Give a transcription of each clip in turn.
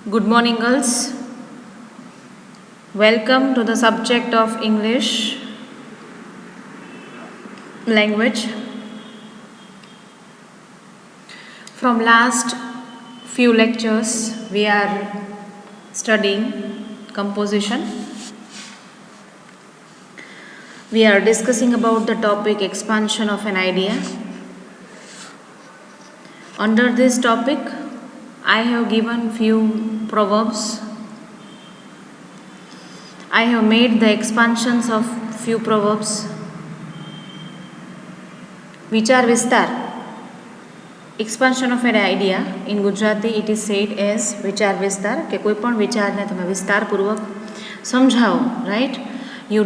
Good morning, girls. Welcome to the subject of English language. From last few lectures, we are studying composition. We are discussing about the topic expansion of an idea. Under this topic, I have given few proverbs. I have made the expansions of few proverbs. Vichar Vistar. Expansion of an idea. In Gujarati it is said as Vichar Vistar. કે કોઈ પણ વિચારને તમે વિસ્તારપૂર્વક સમજાવો, right? You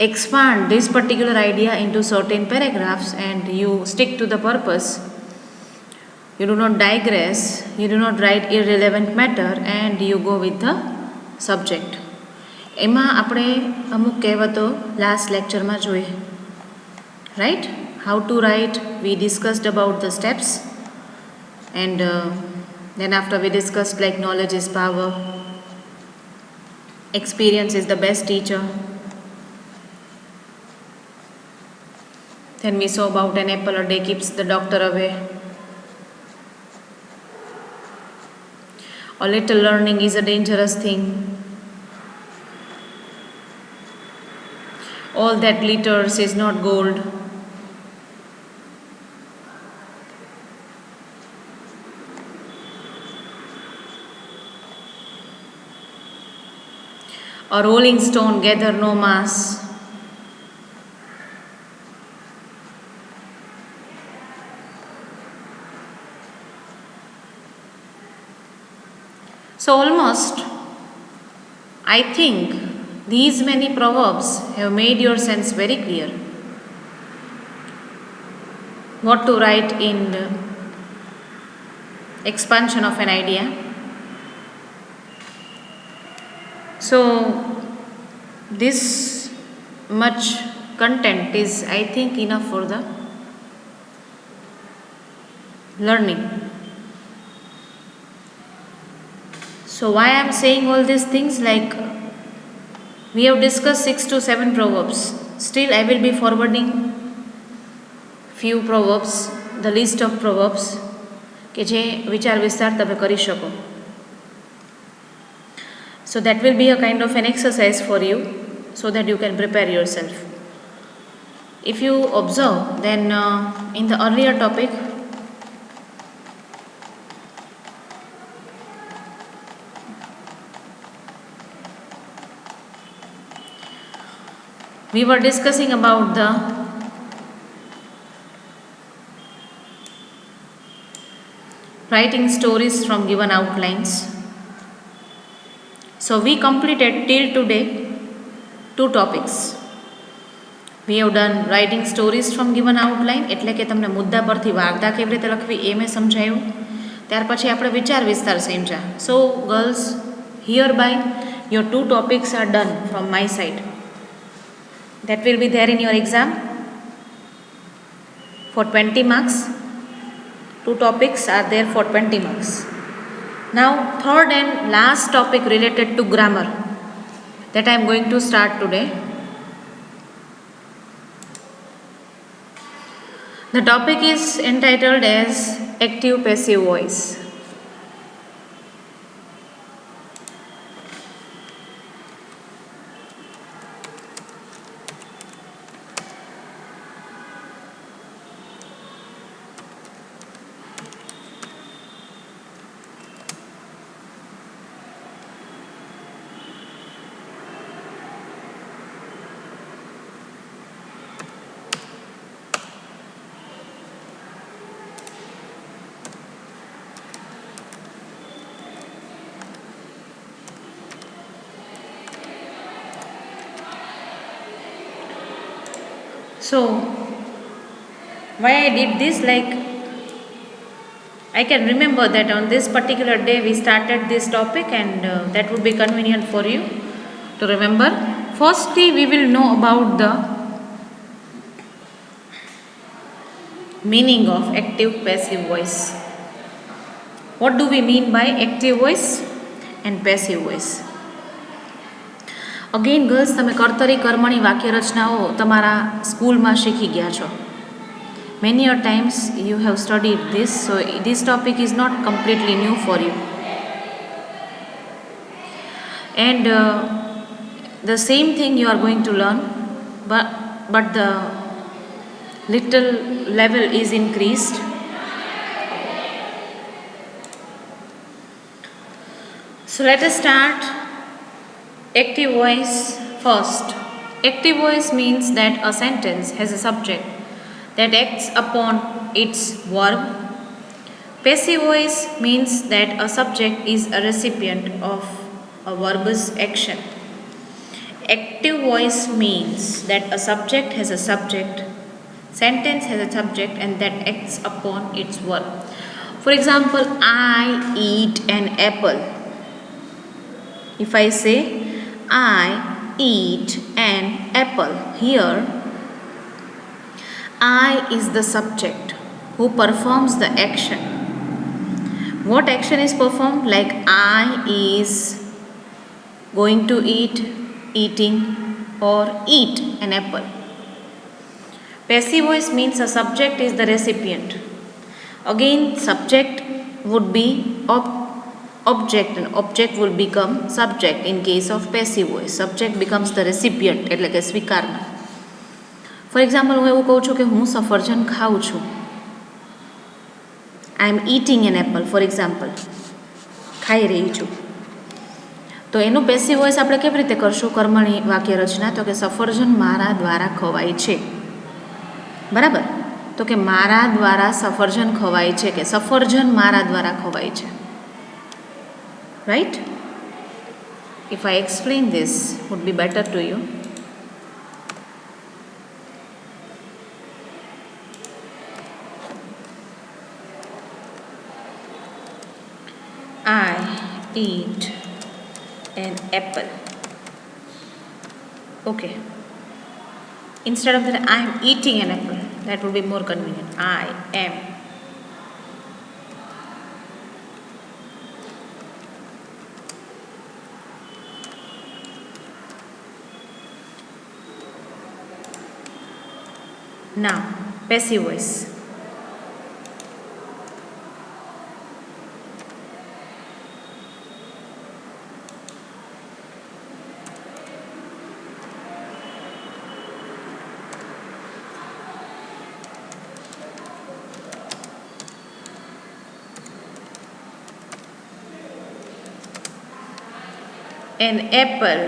expand this particular idea into certain paragraphs and you stick to the purpose. You do not digress, you do not write irrelevant matter and you go with the subject. એમાં આપણે અમુક કહેવતો last લેક્ચરમાં જોઈએ, right? How to write, we discussed about the steps and then after we discussed like knowledge is power, experience is the best teacher. Then we saw about an apple a day keeps the doctor away. A little learning is a dangerous thing. All that glitters is not gold. A rolling stone gather no mass. So almost, I think these many proverbs have made your sense very clear. What to write in expansion of an idea. So this much content is, I think, enough for the learning. So why I am saying all these things, like we have discussed 6 to 7 proverbs. Still I will be forwarding few proverbs, the list of proverbs કે જે વિચાર વિસ્તાર તમે કરી શકો. So that will be a kind of an exercise for you so that you can prepare yourself. If you observe, then in the earlier topic, we were discussing about the writing stories from given outlines. So we completed till today 2 topics. We have done writing stories from given outline, એટલે કે તમને મુદ્દા પરથી વાર્તા કેવી રીતે લખવી એ મેં સમજાયું. ત્યાર પછી આપણે વિચાર વિસ્તાર સમજ્યા. So girls, hereby your 2 topics are done from my side. That will be there in your exam for 20 marks. 2 topics are there for 20 marks. Now third and last topic related to grammar that I am going to start today. The topic is entitled as active passive voice. So why I did this, like I can remember that on this particular day we started this topic and that would be convenient for you to remember. Firstly, we will know about the meaning of active passive voice. What do we mean by active voice and passive voice? Again girls, તમે કર્તરી કર્મણી વાક્ય રચનાઓ તમારા સ્કૂલમાં શીખી ગયા છો. Many a times you have studied this, so this topic is not completely new for you. And the same thing you are going to learn, but the little level is increased. So let us start active voice first. Active voice means that a sentence has a subject that acts upon its verb. Passive voice means that a subject is a recipient of a verb's action. Active voice means that a subject has a subject, sentence has a subject, and that acts upon its verb. For example, I eat an apple. If I say I eat an apple, here I is the subject who performs the action. What action is performed? Like I is going to eat, eating, or eat an apple. Passive voice means a subject is the recipient. Again, subject would be object and object will become subject in case of passive voice. Subject becomes the recipient, એટલે કે સ્વીકારનાર. For example, હું એવું કહું છું કે હું સફરજન ખાઉં છું. I am eating an apple, for example, ખાઈ રહી છું. તો એનું પેસિવ વોઇસ આપણે કેવી રીતે કરશું કર્મણી વાક્ય રચના? તો કે સફરજન મારા દ્વારા ખવાય છે. બરાબર? તો કે મારા દ્વારા સફરજન ખવાય છે, કે સફરજન મારા દ્વારા ખવાય છે. Right? If I explain this, would be better to you. I eat an apple. Okay. Instead of that, I am eating an apple. That would be more convenient. I am. Now, passive voice. An apple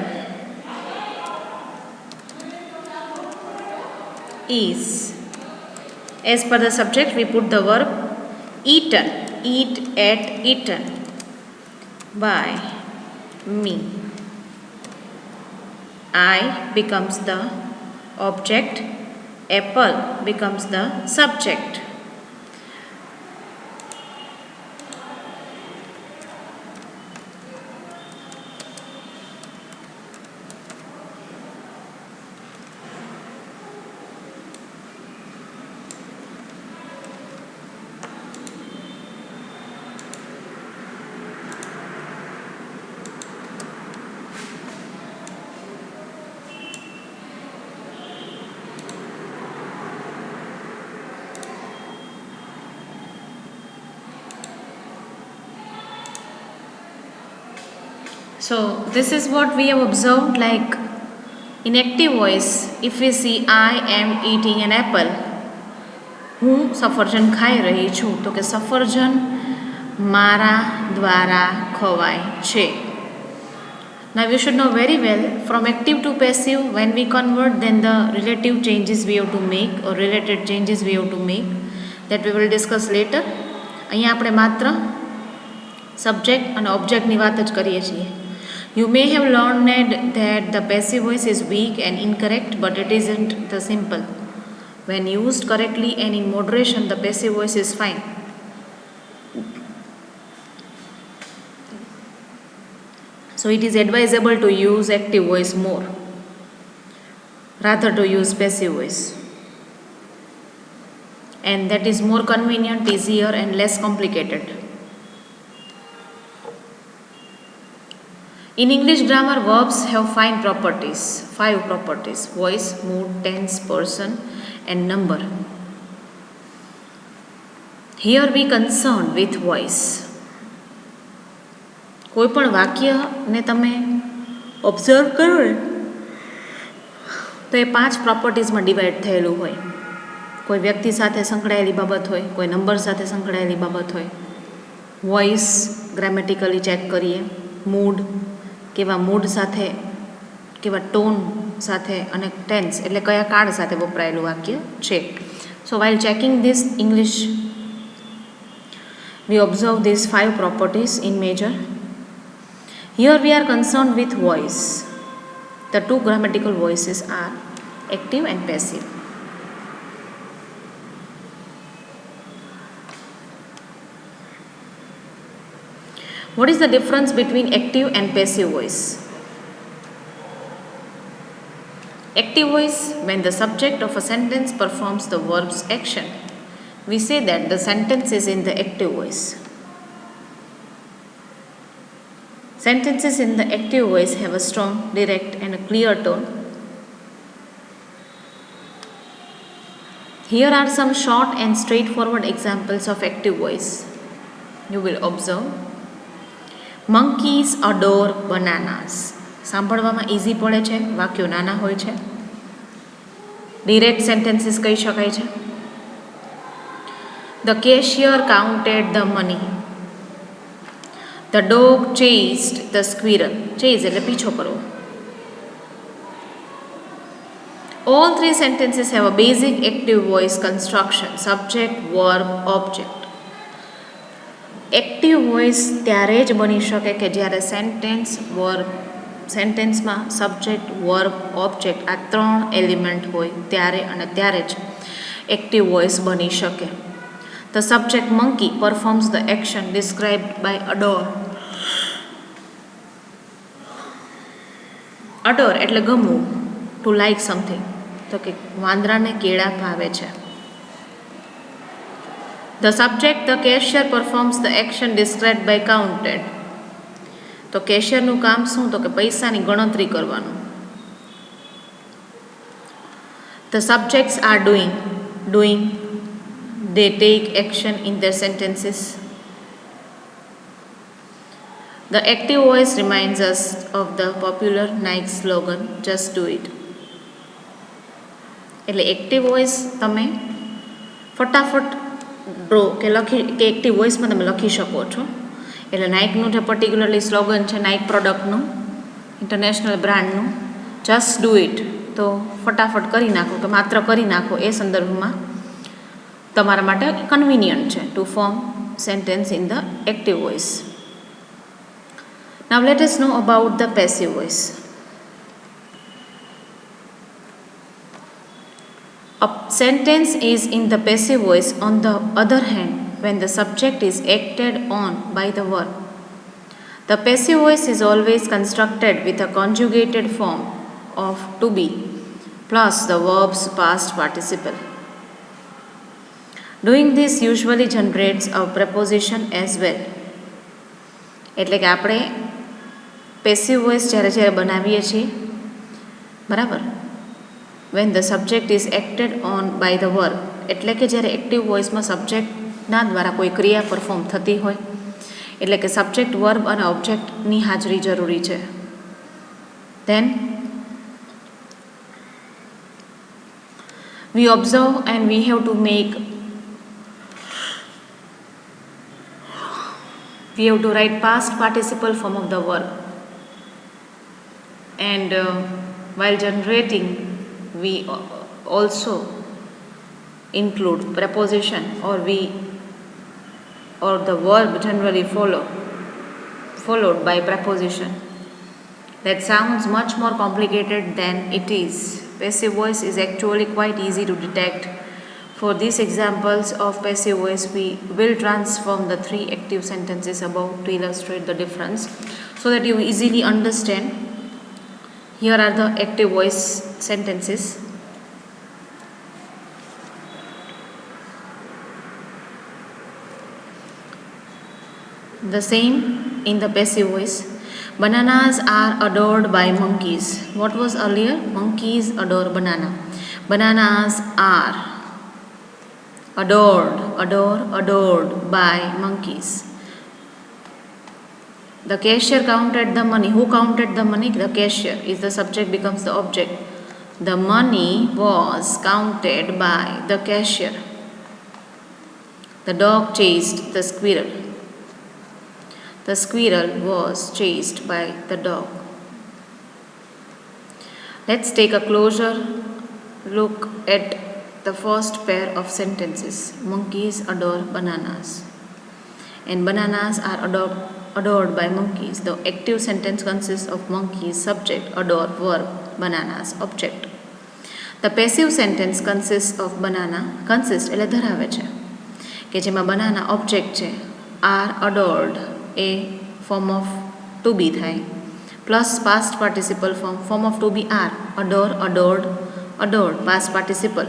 is, as per the subject we put the verb eaten, eat, ate, eaten by me. I becomes the object, apple becomes the subject. So this is what we have observed, like in active voice, if we see I am eating an apple, હું સફરજન ખાઈ રહી છું, તો કે સફરજન મારા દ્વારા ખવાય છે. Now you should know very well, from active to passive, when we convert, then the relative changes we have to make, or related changes we have to make, that we will discuss later. અહીંયા આપણે માત્ર subject અને ઓબ્જેક્ટની વાત જ કરીએ છીએ. You may have learned that the passive voice is weak and incorrect, but it isn't the simple. When used correctly and in moderation, the passive voice is fine. So it is advisable to use active voice more rather to use passive voice. And that is more convenient, easier and less complicated. In English grammar, verbs have five properties: voice, mood, tense, person, and number. Here we concerned with voice. કોઈ પણ વાક્યને તમે observe કરો ને તો એ 5 પ્રોપર્ટીઝમાં divide થયેલું હોય. કોઈ વ્યક્તિ સાથે સંકળાયેલી બાબત હોય, કોઈ નંબર સાથે સંકળાયેલી બાબત હોય. વોઇસ ગ્રામેટિકલી ચેક કરીએ. મૂડ, કેવા મૂડ સાથે, કેવા ટોન સાથે, અને ટેન્સ એટલે કયા કાળ સાથે વપરાયેલું વાક્ય છે. સો while checking this English, we observe these 5 properties in major. Here we are concerned with voice. The two grammatical voices are active and passive. What is the difference between active and passive voice? Active voice, when the subject of a sentence performs the verb's action, we say that the sentence is in the active voice. Sentences in the active voice have a strong, direct, and a clear tone. Here are some short and straightforward examples of active voice. You will observe. Monkeys adore bananas. સાંભળવામાં easy પડે છે, વાક્યો નાના હોય છે. Direct sentences કહી શકાય છે. The cashier counted the money. The dog chased the squirrel. Chase એટલે પીછો કરવો. All 3 sentences have a basic active voice construction: subject, verb, object. Active voice ત્યારે જ બની શકે કે જ્યારે સેન્ટેન્સમાં સબ્જેક્ટ, વર્બ, ઓબ્જેક્ટ આ 3 એલિમેન્ટ હોય ત્યારે અને ત્યારે જ એક્ટિવ વોઇસ બની શકે. The subject monkey performs the action described by adore. Adore એટલે ગમવું, to like something. તો કે વાંદરાને કેળા ભાવે છે. The subject, the cashier, performs the action described by counted. તો કેશિયરનું કામ શું? તો કે પૈસાની ગણતરી કરવાનું. The subjects are doing. They take action in their sentences. The active voice reminds us of the popular Nike slogan, just do it. એટલે active voice તમે ફટાફટ ડ્રો કે એક્ટિવ વોઇસમાં તમે લખી શકો છો. એટલે નાઇકનું જે પર્ટિક્યુલરલી સ્લોગન છે નાઇક પ્રોડક્ટનું, ઇન્ટરનેશનલ બ્રાન્ડનું, જસ્ટ ડુ ઇટ, તો ફટાફટ કરી નાખો કે માત્ર કરી નાખો, એ સંદર્ભમાં તમારા માટે કન્વિનિયન્ટ છે to form sentence in the active voice. Now let us know about the passive voice. A sentence is in the passive voice, on the other hand, when the subject is acted on by the verb. The passive voice is always constructed with a conjugated form of to be plus the verb's past participle. Doing this usually generates a preposition as well. એટલે કે આપણે passive voice જ્યારે બનાવીએ છીએ, બરાબર, when the subject is acted on by the verb, એટલે કે જ્યારે એક્ટિવ વોઇસમાં સબ્જેક્ટના દ્વારા કોઈ ક્રિયા પરફોર્મ થતી હોય, એટલે કે સબ્જેક્ટ, વર્બ અને ઓબ્જેક્ટની હાજરી જરૂરી છે. Then we observe and we have to write past participle form of the verb. And while generating, we also include preposition, or the verb generally followed by preposition. That sounds much more complicated than it is. Passive voice is actually quite easy to detect. For these examples of passive voice, we will transform the 3 active sentences above to illustrate the difference so that you easily understand. Here are the active voice sentences. The same in the passive voice. Bananas are adored by monkeys. What was earlier? Monkeys adore banana. Bananas are adored by monkeys. The cashier counted the money. Who counted the money? The cashier. Is the subject becomes the object. The money was counted by the cashier. The dog chased the squirrel. The squirrel was chased by the dog. Let's take a closer look at the first pair of sentences. Monkeys adore bananas. And bananas are adored by monkeys. The active sentence consists of monkeys, subject, adore, verb, bananas, object. The passive sentence consists of banana, consist એટલે ધરાવે છે, કે જેમાં banana object છે, are adored A form of to be થાય, plus past participle form of to be are, adore, adored, past participle,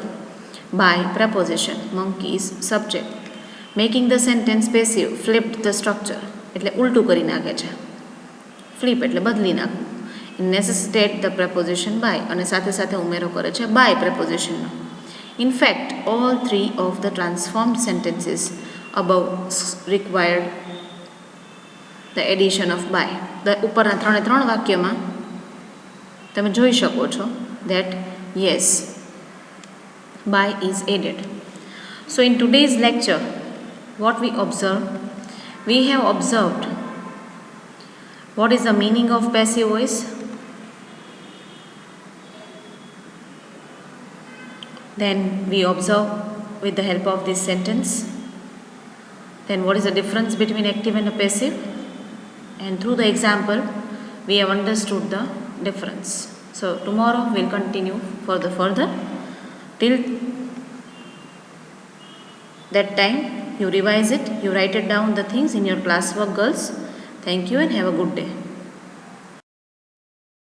by preposition, monkeys, subject, making the sentence passive, flipped the structure એટલે ઉલટું કરી નાખે છે, flip એટલે બદલી નાખવું, necessitate the preposition by અને સાથે સાથે ઉમેરો કરે છે by prepositionનો. In fact, all three of the transformed sentences above required the addition of by. ઉપરના ત્રણ વાક્યમાં તમે જોઈ શકો છો that yes, by is added. So in today's lecture, what we observed? We have observed what is the meaning of passive voice. Then we observe with the help of this sentence. Then what is the difference between active and a passive? And through the example, we have understood the difference. So tomorrow we'll continue for the further. Till that time, you revise it, you write it down the things in your classwork, girls. Thank you and have a good day.